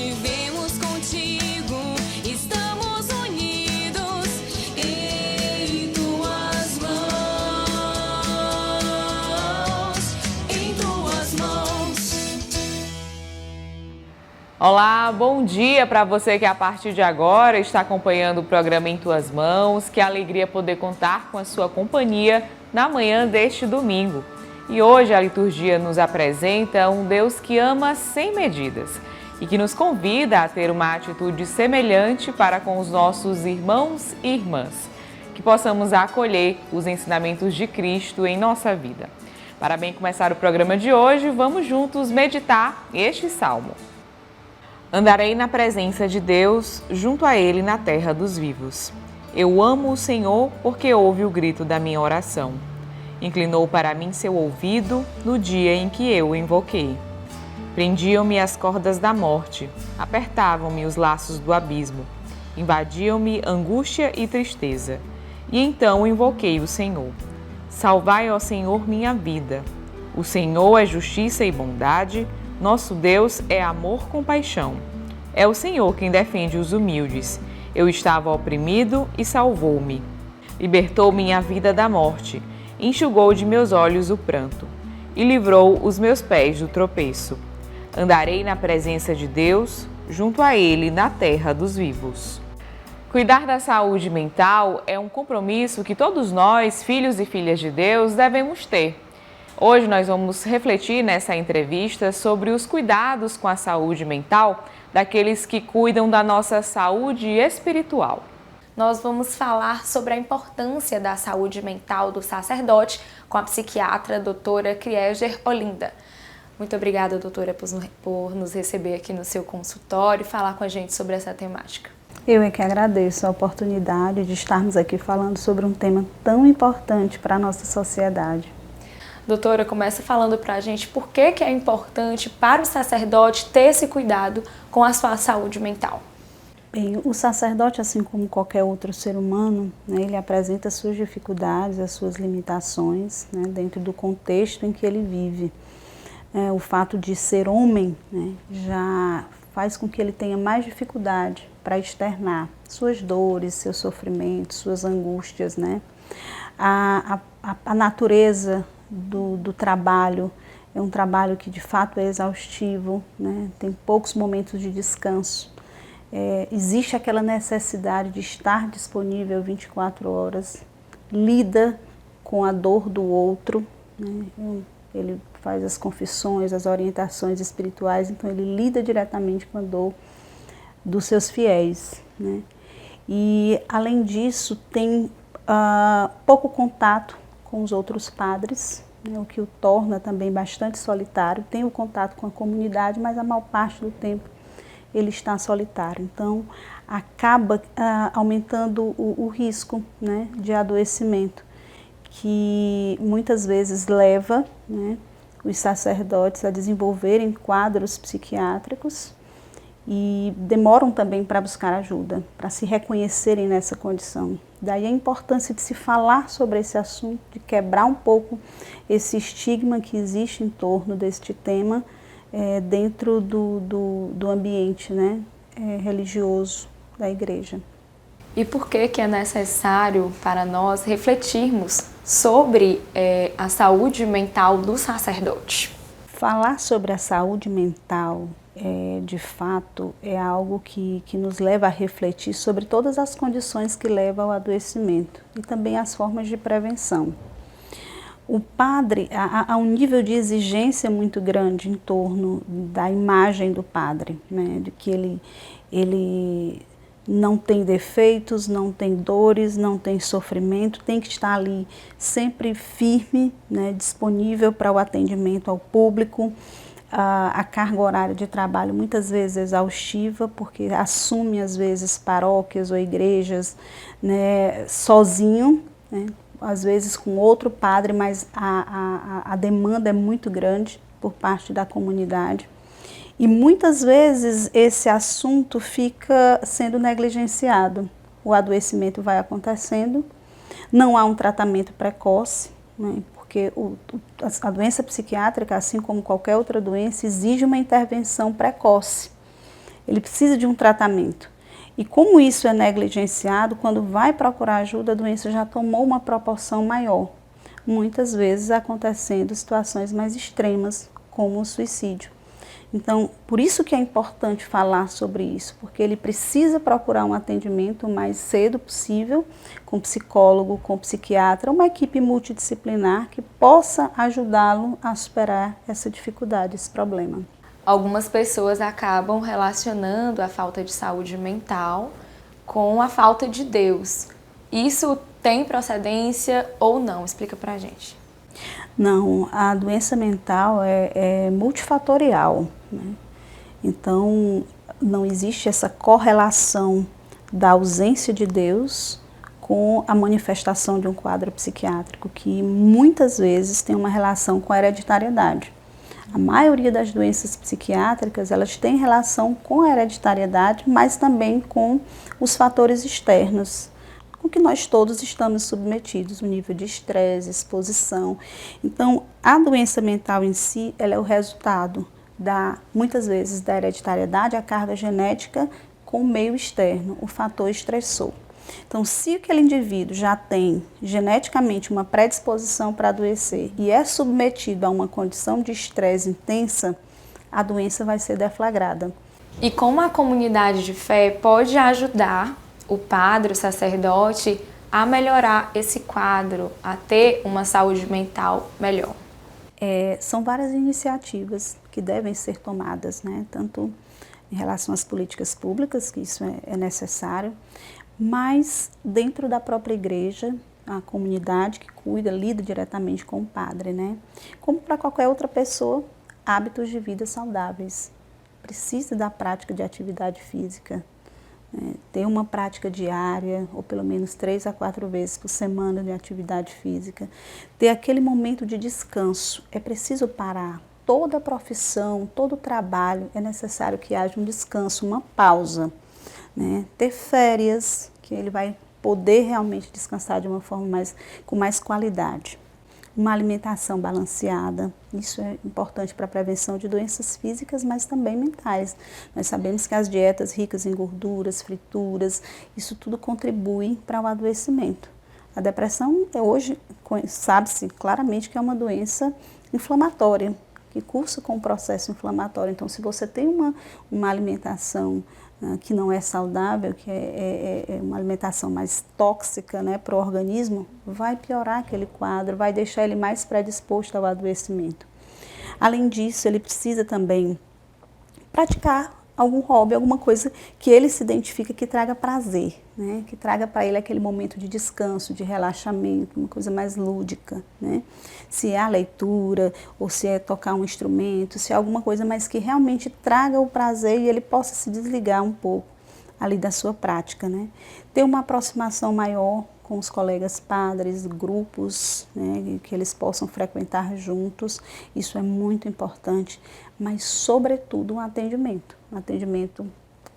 vivemos contigo, estamos unidos em tuas mãos, em tuas mãos. Olá, bom dia para você que a partir de agora está acompanhando o programa Em Tuas Mãos. Que alegria poder contar com a sua companhia na manhã deste domingo. E hoje a liturgia nos apresenta um Deus que ama sem medidas e que nos convida a ter uma atitude semelhante para com os nossos irmãos e irmãs, que possamos acolher os ensinamentos de Cristo em nossa vida. Para bem começar o programa de hoje, vamos juntos meditar este salmo. Andarei na presença de Deus, junto a Ele na terra dos vivos. Eu amo o Senhor porque ouve o grito da minha oração. Inclinou para mim seu ouvido no dia em que eu o invoquei. Prendiam-me as cordas da morte, apertavam-me os laços do abismo, invadiam-me angústia e tristeza. E então invoquei o Senhor. Salvai, ó Senhor, minha vida. O Senhor é justiça e bondade, nosso Deus é amor com paixão. É o Senhor quem defende os humildes. Eu estava oprimido e salvou-me. Libertou minha vida da morte, enxugou de meus olhos o pranto e livrou os meus pés do tropeço. Andarei na presença de Deus, junto a Ele na terra dos vivos. Cuidar da saúde mental é um compromisso que todos nós, filhos e filhas de Deus, devemos ter. Hoje nós vamos refletir nessa entrevista sobre os cuidados com a saúde mental daqueles que cuidam da nossa saúde espiritual. Nós vamos falar sobre a importância da saúde mental do sacerdote com a psiquiatra doutora Krieger Olinda. Muito obrigada, doutora, por nos receber aqui no seu consultório e falar com a gente sobre essa temática. Eu é que agradeço a oportunidade de estarmos aqui falando sobre um tema tão importante para a nossa sociedade. Doutora, começa falando para a gente por que é importante para o sacerdote ter esse cuidado com a sua saúde mental. Bem, o sacerdote, assim como qualquer outro ser humano, né, ele apresenta as suas dificuldades, as suas limitações, né, dentro do contexto em que ele vive. O fato de ser homem, né, já faz com que ele tenha mais dificuldade para externar suas dores, seus sofrimentos, suas angústias, né? A natureza do trabalho é um trabalho que de fato é exaustivo, né? Tem poucos momentos de descanso. Existe aquela necessidade de estar disponível 24 horas, lida com a dor do outro, né? Ele faz as confissões, as orientações espirituais, então ele lida diretamente com a dor dos seus fiéis, né? E além disso tem pouco contato com os outros padres, né? O que o torna também bastante solitário. Tem o contato com a comunidade, mas a maior parte do tempo ele está solitário, então acaba aumentando o risco, né, de adoecimento, que muitas vezes leva, né, os sacerdotes a desenvolverem quadros psiquiátricos e demoram também para buscar ajuda, para se reconhecerem nessa condição. Daí a importância de se falar sobre esse assunto, de quebrar um pouco esse estigma que existe em torno deste tema, dentro do ambiente, né, religioso da igreja. E por que é necessário para nós refletirmos sobre a saúde mental do sacerdote? Falar sobre a saúde mental, de fato, é algo que nos leva a refletir sobre todas as condições que levam ao adoecimento e também as formas de prevenção. O padre, há um nível de exigência muito grande em torno da imagem do padre, né? De que ele não tem defeitos, não tem dores, não tem sofrimento, tem que estar ali sempre firme, né? Disponível para o atendimento ao público. A carga horária de trabalho muitas vezes exaustiva, porque assume às vezes paróquias ou igrejas, né, sozinho, né? Às vezes com outro padre, mas a demanda é muito grande por parte da comunidade. E muitas vezes esse assunto fica sendo negligenciado. O adoecimento vai acontecendo, não há um tratamento precoce, né, porque a doença psiquiátrica, assim como qualquer outra doença, exige uma intervenção precoce. ele precisa de um tratamento. E como isso é negligenciado, quando vai procurar ajuda, a doença já tomou uma proporção maior, muitas vezes acontecendo situações mais extremas, como o suicídio. Então, por isso que é importante falar sobre isso, porque ele precisa procurar um atendimento o mais cedo possível, com psicólogo, com psiquiatra, uma equipe multidisciplinar que possa ajudá-lo a superar essa dificuldade, esse problema. Algumas pessoas acabam relacionando a falta de saúde mental com a falta de Deus. Isso tem procedência ou não? Explica pra gente. Não, a doença mental é multifatorial, né? Então, não existe essa correlação da ausência de Deus com a manifestação de um quadro psiquiátrico, que muitas vezes tem uma relação com a hereditariedade. A maioria das doenças psiquiátricas, elas têm relação com a hereditariedade, mas também com os fatores externos, com que nós todos estamos submetidos, o nível de estresse, exposição. Então, a doença mental em si, ela é o resultado muitas vezes, da hereditariedade, a carga genética com o meio externo, o fator estressor. Então, se aquele indivíduo já tem geneticamente uma predisposição para adoecer e é submetido a uma condição de estresse intensa, a doença vai ser deflagrada. E como a comunidade de fé pode ajudar o padre, o sacerdote, a melhorar esse quadro, a ter uma saúde mental melhor? São várias iniciativas que devem ser tomadas, né? Tanto em relação às políticas públicas, que isso é necessário, mas dentro da própria igreja, a comunidade que cuida, lida diretamente com o padre, né? Como para qualquer outra pessoa, hábitos de vida saudáveis. Precisa da prática de atividade física. Ter uma prática diária, ou pelo menos 3 a 4 vezes por semana de atividade física. Ter aquele momento de descanso. É preciso parar. Toda profissão, todo trabalho, é necessário que haja um descanso, uma pausa. Né? Ter férias, que ele vai poder realmente descansar de uma forma com mais qualidade. Uma alimentação balanceada, isso é importante para a prevenção de doenças físicas, mas também mentais. Nós sabemos que as dietas ricas em gorduras, frituras, isso tudo contribui para o adoecimento. A depressão, hoje, sabe-se claramente que é uma doença inflamatória, que cursa com o processo inflamatório. Então, se você tem uma alimentação que não é saudável, que é uma alimentação mais tóxica, né, para o organismo, vai piorar aquele quadro, vai deixar ele mais predisposto ao adoecimento. Além disso, ele precisa também praticar algum hobby, alguma coisa que ele se identifica que traga prazer, né, que traga para ele aquele momento de descanso, de relaxamento, uma coisa mais lúdica, né? Se é a leitura, ou se é tocar um instrumento, se é alguma coisa, mas que realmente traga o prazer e ele possa se desligar um pouco ali da sua prática, né? Ter uma aproximação maior com os colegas padres, grupos, né, que eles possam frequentar juntos, isso é muito importante, mas sobretudo um atendimento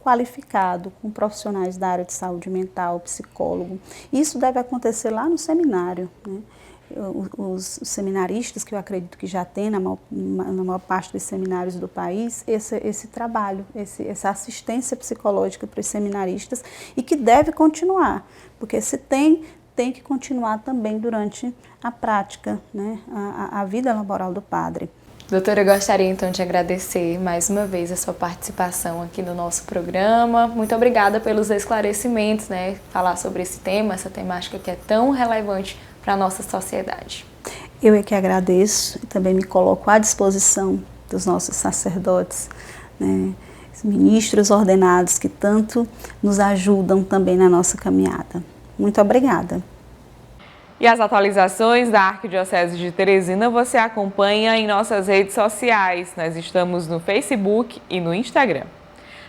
qualificado, com profissionais da área de saúde mental, psicólogo. Isso deve acontecer lá no seminário, né? Os seminaristas, que eu acredito que já tem na maior parte dos seminários do país, esse trabalho, essa assistência psicológica para os seminaristas, e que deve continuar, porque se tem que continuar também durante a prática, né, a vida laboral do padre. Doutora, eu gostaria então de agradecer mais uma vez a sua participação aqui no nosso programa. Muito obrigada pelos esclarecimentos, né? Falar sobre esse tema, essa temática que é tão relevante para a nossa sociedade. Eu é que agradeço e também me coloco à disposição dos nossos sacerdotes, né? Ministros ordenados que tanto nos ajudam também na nossa caminhada. Muito obrigada. E as atualizações da Arquidiocese de Teresina você acompanha em nossas redes sociais. Nós estamos no Facebook e no Instagram.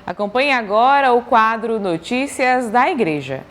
Acompanhe agora o quadro Notícias da Igreja.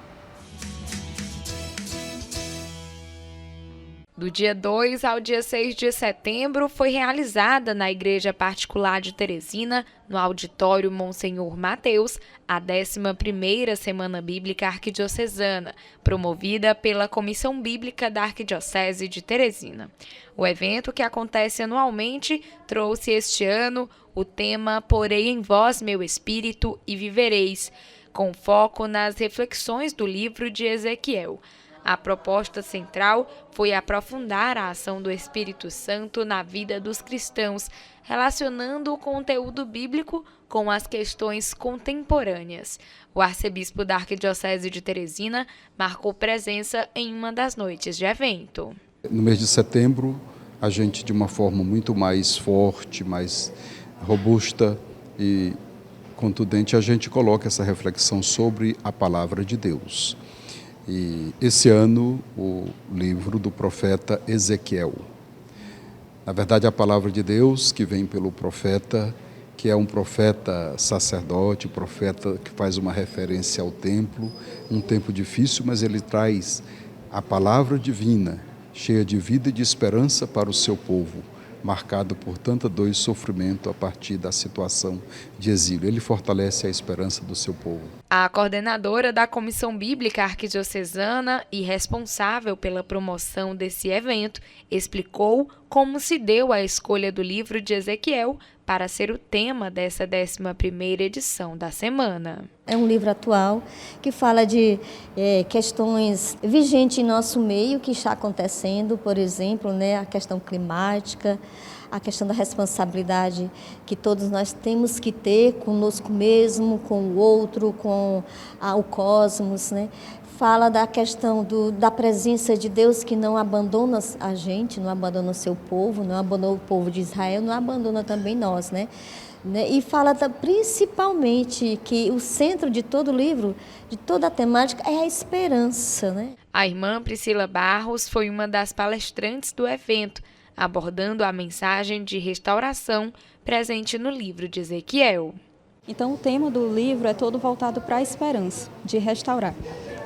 Do dia 2 ao dia 6 de setembro, foi realizada na Igreja Particular de Teresina, no Auditório Monsenhor Mateus, a 11ª Semana Bíblica Arquidiocesana, promovida pela Comissão Bíblica da Arquidiocese de Teresina. O evento, que acontece anualmente, trouxe este ano o tema Porei em vós meu espírito e vivereis, com foco nas reflexões do livro de Ezequiel. A proposta central foi aprofundar a ação do Espírito Santo na vida dos cristãos, relacionando o conteúdo bíblico com as questões contemporâneas. O arcebispo da Arquidiocese de Teresina marcou presença em uma das noites de evento. No mês de setembro, a gente, de uma forma muito mais forte, mais robusta e contundente, a gente coloca essa reflexão sobre a palavra de Deus. E esse ano, o livro do profeta Ezequiel. Na verdade, a palavra de Deus que vem pelo profeta, que é um profeta sacerdote, profeta que faz uma referência ao templo, um tempo difícil, mas ele traz a palavra divina, cheia de vida e de esperança para o seu povo, marcado por tanta dor e sofrimento a partir da situação de exílio. Ele fortalece a esperança do seu povo. A coordenadora da Comissão Bíblica Arquidiocesana e responsável pela promoção desse evento explicou como se deu a escolha do livro de Ezequiel para ser o tema dessa 11ª edição da semana. É um livro atual que fala de questões vigentes em nosso meio que está acontecendo, por exemplo, a questão climática, a questão da responsabilidade que todos nós temos que ter conosco mesmo, com o outro, com o cosmos, Fala da questão da presença de Deus que não abandona a gente, não abandona o seu povo, não abandonou o povo de Israel, não abandona também nós, E fala principalmente que o centro de todo o livro, de toda a temática, é a esperança, A irmã Priscila Barros foi uma das palestrantes do evento, abordando a mensagem de restauração presente no livro de Ezequiel. Então, o tema do livro é todo voltado para a esperança, de restaurar.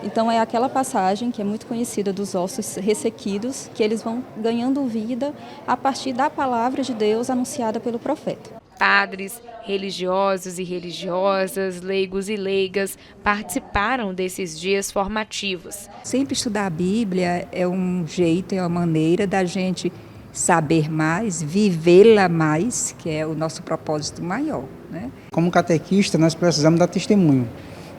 Então, é aquela passagem que é muito conhecida dos ossos ressequidos, que eles vão ganhando vida a partir da palavra de Deus anunciada pelo profeta. Padres, religiosos e religiosas, leigos e leigas participaram desses dias formativos. Sempre estudar a Bíblia é um jeito, é uma maneira da gente saber mais, vivê-la mais, que é o nosso propósito maior, Como catequista, nós precisamos dar testemunho.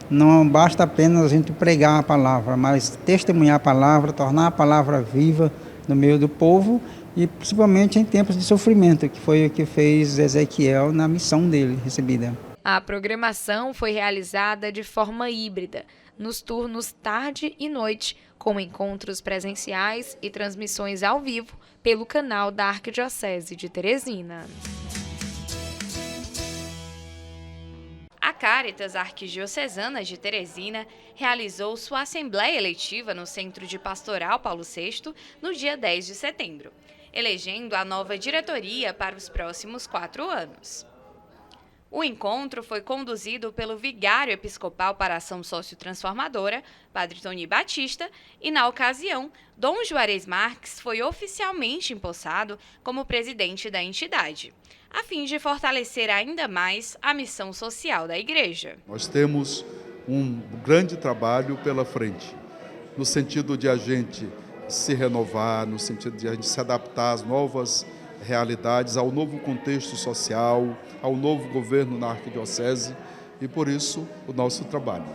Não basta apenas a gente pregar a palavra, mas testemunhar a palavra, tornar a palavra viva no meio do povo e principalmente em tempos de sofrimento, que foi o que fez Ezequiel na missão dele recebida. A programação foi realizada de forma híbrida, nos turnos tarde e noite, com encontros presenciais e transmissões ao vivo pelo canal da Arquidiocese de Teresina. A Cáritas Arquidiocesana de Teresina realizou sua assembleia eletiva no Centro de Pastoral Paulo VI no dia 10 de setembro, elegendo a nova diretoria para os próximos 4 anos. O encontro foi conduzido pelo vigário episcopal para a ação sociotransformadora, Padre Tony Batista, e, na ocasião, Dom Juarez Marques foi oficialmente empossado como presidente da entidade, a fim de fortalecer ainda mais a missão social da Igreja. Nós temos um grande trabalho pela frente, no sentido de a gente se renovar, no sentido de a gente se adaptar às novas realidades, ao novo contexto social, ao novo governo na arquidiocese e, por isso, o nosso trabalho.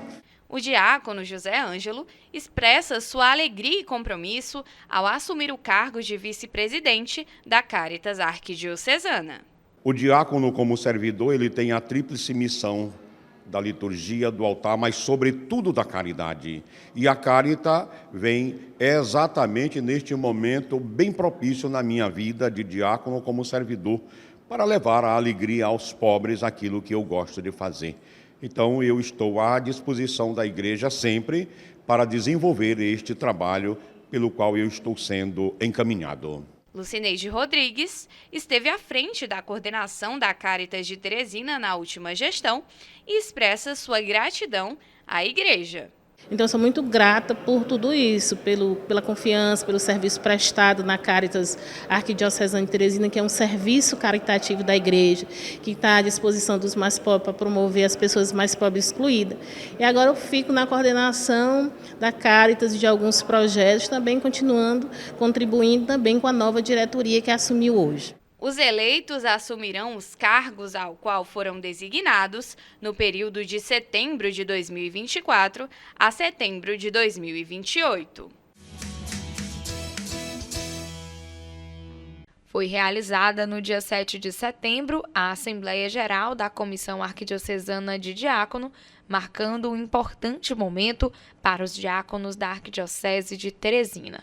O diácono José Ângelo expressa sua alegria e compromisso ao assumir o cargo de vice-presidente da Cáritas Arquidiocesana. O diácono, como servidor, ele tem a tríplice missão da liturgia, do altar, mas sobretudo da caridade. E a Cáritas vem exatamente neste momento bem propício na minha vida de diácono como servidor, para levar a alegria aos pobres, aquilo que eu gosto de fazer. Então eu estou à disposição da Igreja sempre para desenvolver este trabalho pelo qual eu estou sendo encaminhado. Lucineide Rodrigues esteve à frente da coordenação da Cáritas de Teresina na última gestão e expressa sua gratidão à Igreja. Então, eu sou muito grata por tudo isso, pela confiança, pelo serviço prestado na Caritas Arquidiocesana de Teresina, que é um serviço caritativo da igreja, que está à disposição dos mais pobres para promover as pessoas mais pobres excluídas. E agora eu fico na coordenação da Caritas e de alguns projetos, também continuando, contribuindo também com a nova diretoria que assumiu hoje. Os eleitos assumirão os cargos ao qual foram designados no período de setembro de 2024 a setembro de 2028. Foi realizada no dia 7 de setembro a Assembleia Geral da Comissão Arquidiocesana de Diácono, marcando um importante momento para os diáconos da Arquidiocese de Teresina.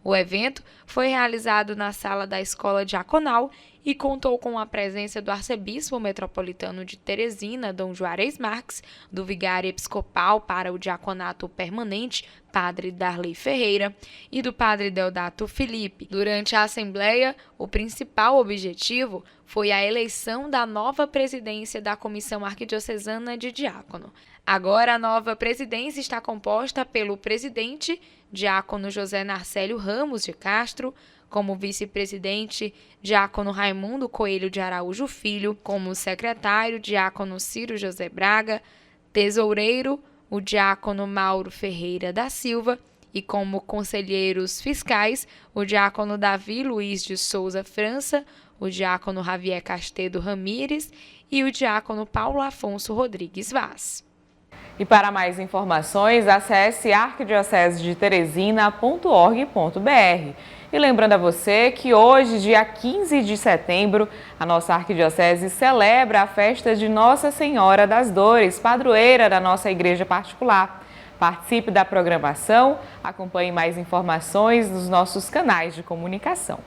O evento foi realizado na sala da Escola Diaconal e contou com a presença do arcebispo metropolitano de Teresina, Dom Juarez Marques, do vigário episcopal para o diaconato permanente, padre Darley Ferreira, e do padre Deodato Felipe. Durante a Assembleia, o principal objetivo foi a eleição da nova presidência da Comissão Arquidiocesana de Diácono. Agora, a nova presidência está composta pelo presidente, diácono José Narcélio Ramos de Castro, como vice-presidente, diácono Raimundo Coelho de Araújo Filho, como secretário, diácono Ciro José Braga, tesoureiro, o diácono Mauro Ferreira da Silva, e como conselheiros fiscais, o diácono Davi Luiz de Souza França, o diácono Javier Castedo Ramírez e o diácono Paulo Afonso Rodrigues Vaz. E para mais informações, acesse arquidiocesedeteresina.org.br. E lembrando a você que hoje, dia 15 de setembro, a nossa arquidiocese celebra a festa de Nossa Senhora das Dores, padroeira da nossa igreja particular. Participe da programação, acompanhe mais informações nos nossos canais de comunicação.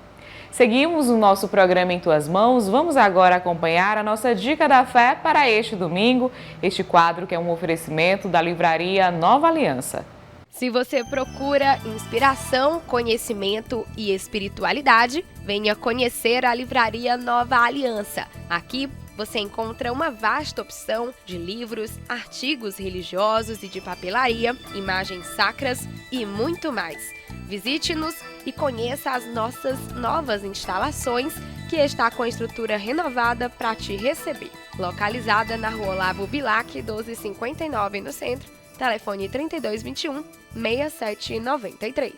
Seguimos o nosso programa Em Tuas Mãos. Vamos agora acompanhar a nossa Dica da Fé para este domingo. Este quadro que é um oferecimento da livraria Nova Aliança. Se você procura inspiração, conhecimento e espiritualidade, venha conhecer a livraria Nova Aliança. Aqui você encontra uma vasta opção de livros, artigos religiosos e de papelaria, imagens sacras e muito mais. Visite-nos e conheça as nossas novas instalações, que está com a estrutura renovada para te receber. Localizada na Rua Olavo Bilac, 1259 no centro, telefone 3221-6793.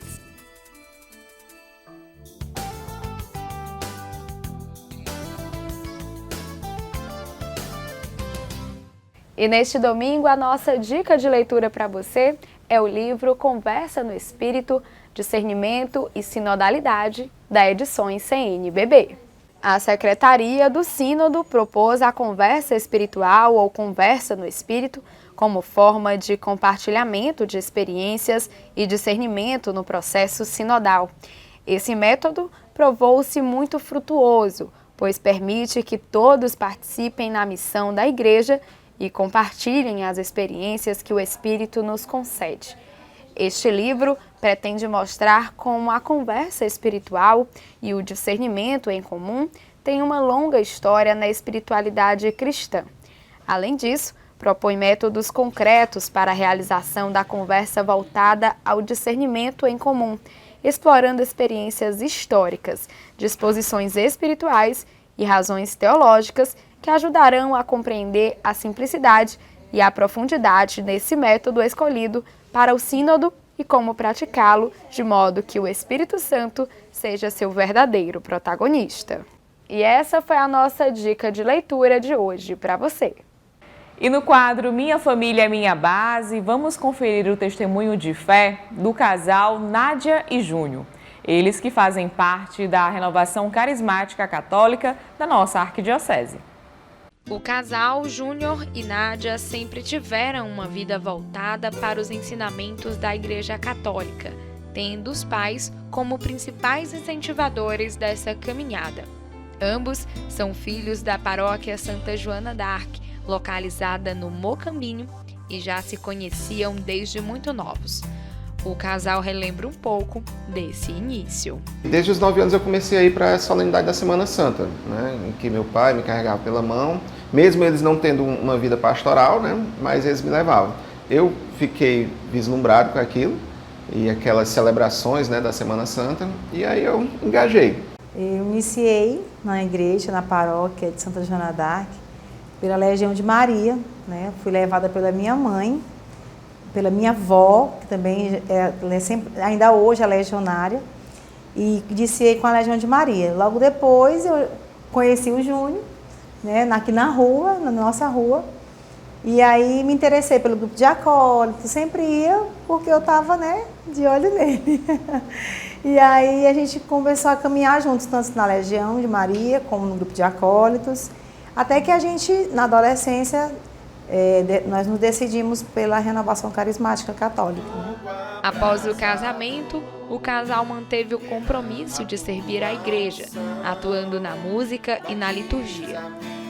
E neste domingo, a nossa dica de leitura para você é o livro Conversa no Espírito, Discernimento e Sinodalidade, da Edições CNBB. A Secretaria do Sínodo propôs a conversa espiritual ou conversa no espírito como forma de compartilhamento de experiências e discernimento no processo sinodal. Esse método provou-se muito frutuoso, pois permite que todos participem na missão da Igreja e compartilhem as experiências que o Espírito nos concede. Este livro pretende mostrar como a conversa espiritual e o discernimento em comum têm uma longa história na espiritualidade cristã. Além disso, propõe métodos concretos para a realização da conversa voltada ao discernimento em comum, explorando experiências históricas, disposições espirituais e razões teológicas que ajudarão a compreender a simplicidade e a profundidade desse método escolhido para o sínodo e como praticá-lo de modo que o Espírito Santo seja seu verdadeiro protagonista. E essa foi a nossa dica de leitura de hoje para você. E no quadro Minha Família é Minha Base, vamos conferir o testemunho de fé do casal Nádia e Júnior. Eles que fazem parte da renovação carismática católica da nossa arquidiocese. O casal Júnior e Nádia sempre tiveram uma vida voltada para os ensinamentos da Igreja Católica, tendo os pais como principais incentivadores dessa caminhada. Ambos são filhos da paróquia Santa Joana d'Arc, localizada no Mocambinho, e já se conheciam desde muito novos. O casal relembra um pouco desse início. Desde os 9 anos eu comecei a ir para a solenidade da Semana Santa, né, em que meu pai me carregava pela mão, mesmo eles não tendo uma vida pastoral, né, mas eles me levavam. Eu fiquei vislumbrado com aquilo e aquelas celebrações, né, da Semana Santa, e aí eu engajei. Eu iniciei na igreja, na paróquia de Santa Joana d'Arc, pela Legião de Maria, né? Fui levada pela minha mãe, pela minha avó, que também ainda hoje é legionária, e iniciei com a Legião de Maria. Logo depois eu conheci o Júnior, né, aqui na rua, na nossa rua, e aí me interessei pelo grupo de acólitos, sempre ia porque eu estava, né, de olho nele. E aí a gente começou a caminhar juntos, tanto na Legião de Maria como no grupo de acólitos, até que a gente, na adolescência, nós nos decidimos pela renovação carismática católica. Né? Após o casamento, o casal manteve o compromisso de servir a igreja, atuando na música e na liturgia.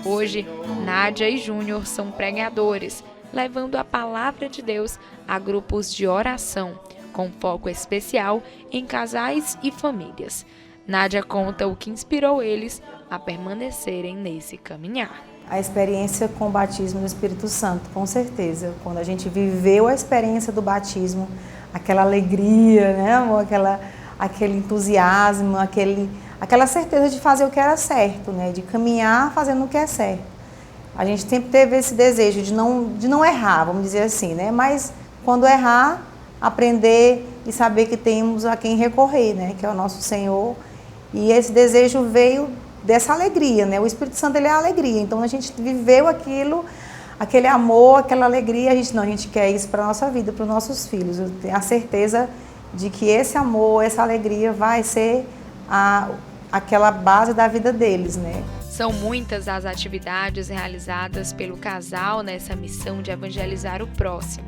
Hoje, Nádia e Júnior são pregadores, levando a palavra de Deus a grupos de oração, com foco especial em casais e famílias. Nádia conta o que inspirou eles a permanecerem nesse caminhar. A experiência com o batismo no Espírito Santo, com certeza. Quando a gente viveu a experiência do batismo, aquela alegria, né, amor? Aquele entusiasmo, aquela certeza de fazer o que era certo, né, de caminhar fazendo o que é certo. A gente sempre teve esse desejo de não errar, vamos dizer assim, né? Mas quando errar, aprender e saber que temos a quem recorrer, né, que é o nosso Senhor. E esse desejo veio dessa alegria, né? O Espírito Santo, ele é a alegria. Então a gente viveu aquilo, aquele amor, aquela alegria. A gente quer isso para a nossa vida, para os nossos filhos. Eu tenho a certeza de que esse amor, essa alegria vai ser aquela base da vida deles, né? São muitas as atividades realizadas pelo casal nessa missão de evangelizar o próximo.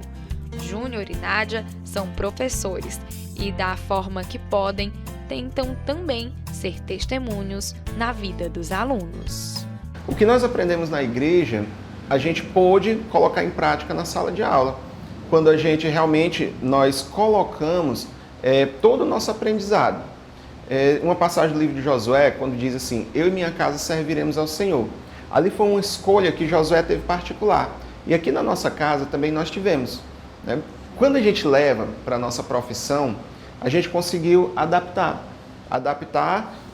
Júnior e Nádia são professores e, da forma que podem, tentam também ser testemunhos na vida dos alunos. O que nós aprendemos na igreja, a gente pôde colocar em prática na sala de aula. Quando a gente realmente, nós colocamos todo o nosso aprendizado. Uma passagem do livro de Josué, quando diz assim, eu e minha casa serviremos ao Senhor. Ali foi uma escolha que Josué teve particular. E aqui na nossa casa também nós tivemos. Né? Quando a gente leva para a nossa profissão, a gente conseguiu adaptar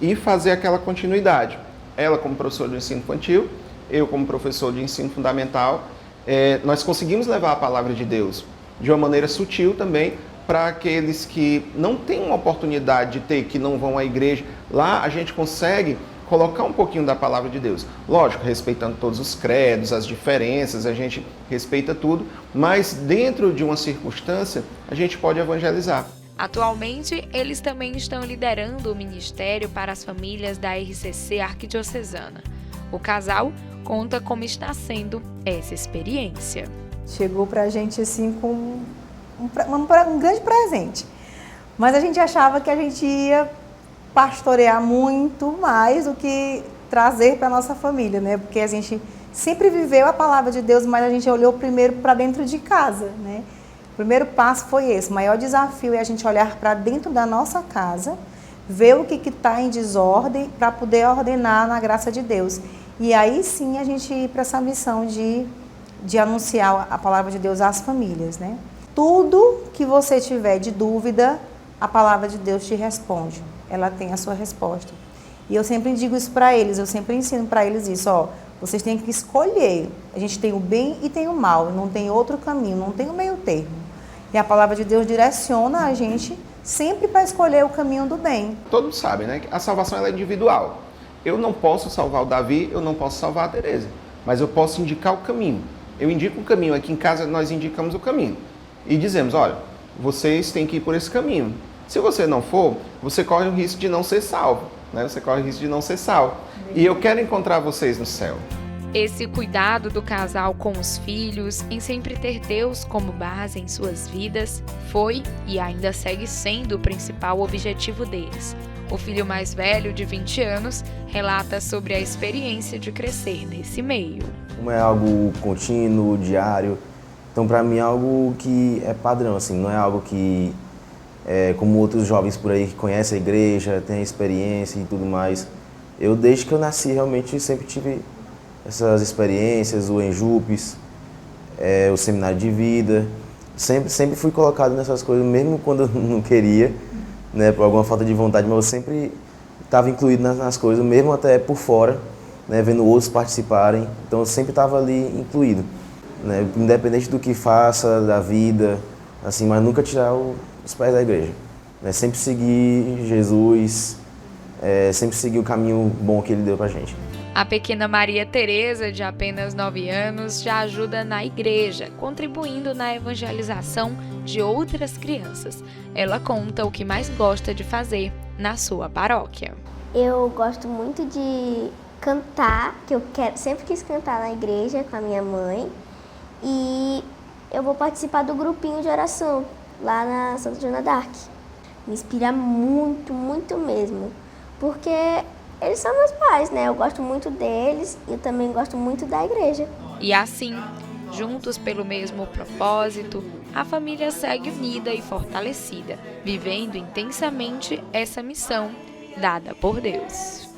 e fazer aquela continuidade. Ela como professora de ensino infantil, eu como professor de ensino fundamental, nós conseguimos levar a palavra de Deus de uma maneira sutil também para aqueles que não têm uma oportunidade de ter, que não vão à igreja. Lá a gente consegue colocar um pouquinho da palavra de Deus. Lógico, respeitando todos os credos, as diferenças, a gente respeita tudo, mas dentro de uma circunstância a gente pode evangelizar. Atualmente, eles também estão liderando o ministério para as famílias da RCC Arquidiocesana. O casal conta como está sendo essa experiência. Chegou para a gente assim com um grande presente, mas a gente achava que a gente ia pastorear muito mais do que trazer para a nossa família, né? Porque a gente sempre viveu a palavra de Deus, mas a gente olhou primeiro para dentro de casa, né? O primeiro passo foi esse, o maior desafio é a gente olhar para dentro da nossa casa, ver o que está em desordem para poder ordenar na graça de Deus. E aí sim a gente ir para essa missão de anunciar a palavra de Deus às famílias, né? Tudo que você tiver de dúvida, a palavra de Deus te responde. Ela tem a sua resposta. E eu sempre digo isso para eles, eu sempre ensino para eles isso, ó, vocês têm que escolher. A gente tem o bem e tem o mal, não tem outro caminho, não tem o meio termo. E a palavra de Deus direciona a gente sempre para escolher o caminho do bem. Todos sabem, né, que a salvação ela é individual. Eu não posso salvar o Davi, eu não posso salvar a Tereza, mas eu posso indicar o caminho. Eu indico o caminho, aqui em casa nós indicamos o caminho. E dizemos, olha, vocês têm que ir por esse caminho. Se você não for, você corre o risco de não ser salvo, né? Você corre o risco de não ser salvo. E eu quero encontrar vocês no céu. Esse cuidado do casal com os filhos, em sempre ter Deus como base em suas vidas, foi e ainda segue sendo o principal objetivo deles. O filho mais velho, de 20 anos, relata sobre a experiência de crescer nesse meio. Como é algo contínuo, diário, então para mim é algo que é padrão, assim, não é algo que, como outros jovens por aí que conhecem a igreja, têm experiência e tudo mais. Eu, desde que eu nasci, realmente sempre tive essas experiências, o Enjupes, o seminário de vida, sempre fui colocado nessas coisas, mesmo quando eu não queria, né, por alguma falta de vontade, mas eu sempre estava incluído nas coisas, mesmo até por fora, né, vendo outros participarem, então eu sempre estava ali incluído, né, independente do que faça, da vida, assim, mas nunca tirar os pés da igreja, né, sempre seguir Jesus, sempre seguir o caminho bom que Ele deu pra gente. A pequena Maria Tereza, de apenas 9 anos, já ajuda na igreja, contribuindo na evangelização de outras crianças. Ela conta o que mais gosta de fazer na sua paróquia. Eu gosto muito de cantar, que eu sempre quis cantar na igreja com a minha mãe. E eu vou participar do grupinho de oração lá na Santa Joana d'Arc. Me inspira muito, muito mesmo, porque eles são meus pais, né? Eu gosto muito deles e eu também gosto muito da igreja. E assim, juntos pelo mesmo propósito, a família segue unida e fortalecida, vivendo intensamente essa missão dada por Deus.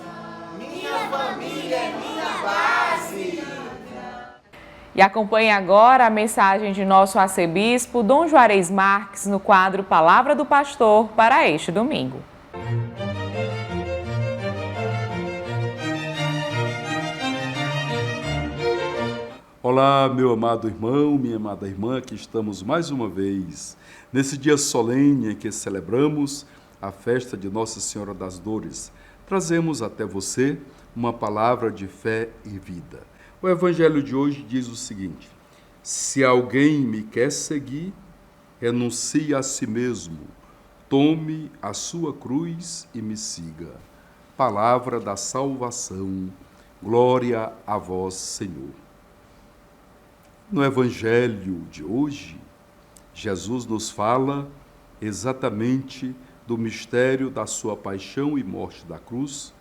Minha família é minha base. E acompanhe agora a mensagem de nosso arcebispo, Dom Juarez Marques, no quadro Palavra do Pastor para este domingo. Olá, meu amado irmão, minha amada irmã, aqui estamos mais uma vez, nesse dia solene em que celebramos a festa de Nossa Senhora das Dores. Trazemos até você uma palavra de fé e vida. O Evangelho de hoje diz o seguinte: se alguém me quer seguir, renuncie a si mesmo, tome a sua cruz e me siga. Palavra da salvação, glória a vós, Senhor. No Evangelho de hoje, Jesus nos fala exatamente do mistério da sua paixão e morte da cruz,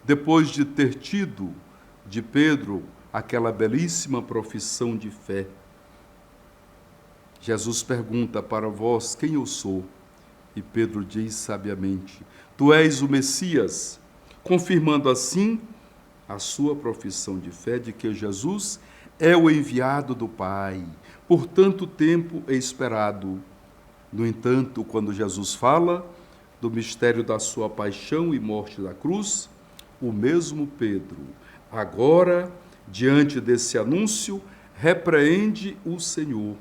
depois de ter tido de Pedro aquela belíssima profissão de fé. Jesus pergunta: para vós, quem eu sou? E Pedro diz sabiamente: tu és o Messias, confirmando assim a sua profissão de fé de que Jesus é o enviado do Pai, por tanto tempo esperado. No entanto, quando Jesus fala do mistério da sua paixão e morte da cruz, o mesmo Pedro, agora, diante desse anúncio, repreende o Senhor.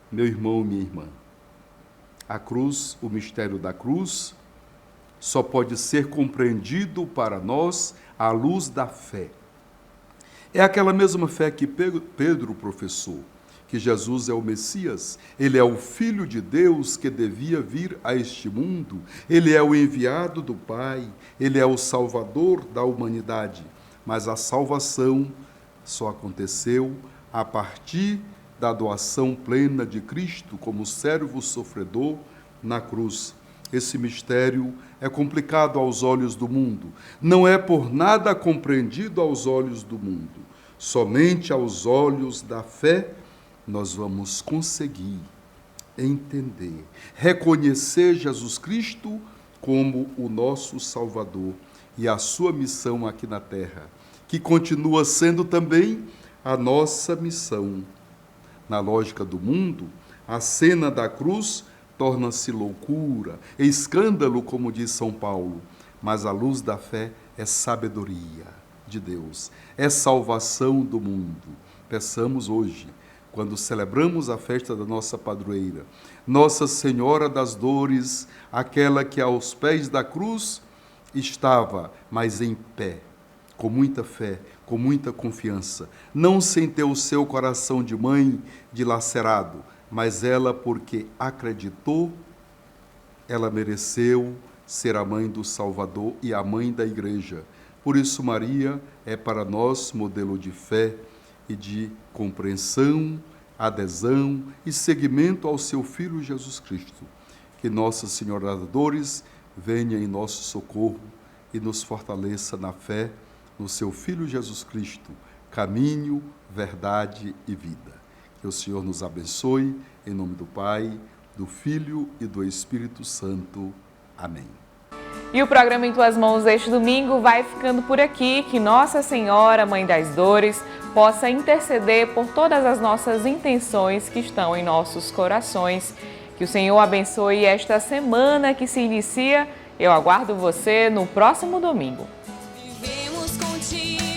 Meu irmão, minha irmã, a cruz, o mistério da cruz, só pode ser compreendido para nós à luz da fé. É aquela mesma fé que Pedro professou, que Jesus é o Messias, ele é o Filho de Deus que devia vir a este mundo, ele é o enviado do Pai, ele é o Salvador da humanidade. Mas a salvação só aconteceu a partir da doação plena de Cristo como servo sofredor na cruz. Esse mistério é complicado aos olhos do mundo. Não é por nada compreendido aos olhos do mundo. Somente aos olhos da fé nós vamos conseguir entender, reconhecer Jesus Cristo como o nosso Salvador e a sua missão aqui na terra, que continua sendo também a nossa missão. Na lógica do mundo, a cena da cruz torna-se loucura, escândalo, como diz São Paulo, mas a luz da fé é sabedoria de Deus, é salvação do mundo. Peçamos hoje, quando celebramos a festa da nossa padroeira, Nossa Senhora das Dores, aquela que aos pés da cruz estava, mas em pé, com muita fé, com muita confiança, não sem ter o seu coração de mãe dilacerado, mas ela, porque acreditou, ela mereceu ser a mãe do Salvador e a mãe da Igreja. Por isso, Maria é para nós modelo de fé e de compreensão, adesão e seguimento ao seu Filho Jesus Cristo. Que Nossa Senhora das Dores venha em nosso socorro e nos fortaleça na fé no seu Filho Jesus Cristo, caminho, verdade e vida. Que o Senhor nos abençoe, em nome do Pai, do Filho e do Espírito Santo. Amém. E o programa Em Tuas Mãos deste domingo vai ficando por aqui. Que Nossa Senhora, Mãe das Dores, possa interceder por todas as nossas intenções que estão em nossos corações. Que o Senhor abençoe esta semana que se inicia. Eu aguardo você no próximo domingo. Vivemos contigo.